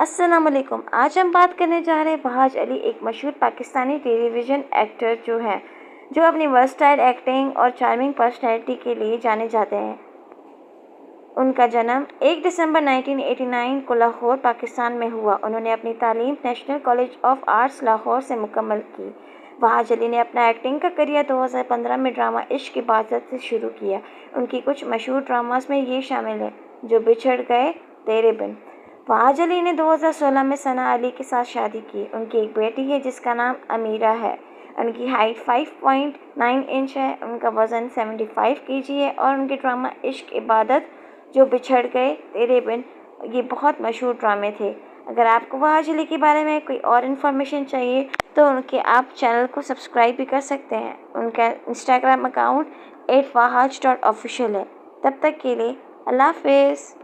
अस्सलाम वालेकुम। आज हम बात करने जा रहे हैं वहाज अली, एक मशहूर पाकिस्तानी टेलीविज़न एक्टर जो अपनी वर्सटाइल एक्टिंग और चार्मिंग पर्सनैलिटी के लिए जाने जाते हैं। उनका जन्म 1 दिसंबर 1989 को लाहौर, पाकिस्तान में हुआ। उन्होंने अपनी तालीम national college of arts Lahore से मुकम्मल की। वहाज अली ने अपना एक्टिंग का करियर 2015 में ड्रामा इश्क इबादत से शुरू किया। उनकी कुछ मशहूर ड्रामास में ये शामिल हैं: जो बिछड़ गए, तेरे बिन। वहाज अली ने 2016 में सना अली के साथ शादी की। उनकी एक बेटी है जिसका नाम अमीरा है। उनकी हाइट 5.9 इंच है। उनका वज़न 75 केजी है और उनके ड्रामा इश्क इबादत, जो बिछड़ गए, तेरे बिन, ये बहुत मशहूर ड्रामे थे। अगर आपको वहाज अली के बारे में कोई और इन्फॉर्मेशन चाहिए तो उनके आप चैनल को सब्सक्राइब भी कर सकते हैं। उनका इंस्टाग्राम अकाउंट @wahaj.official है। तब तक के लिए अल्लाह हाफिज़।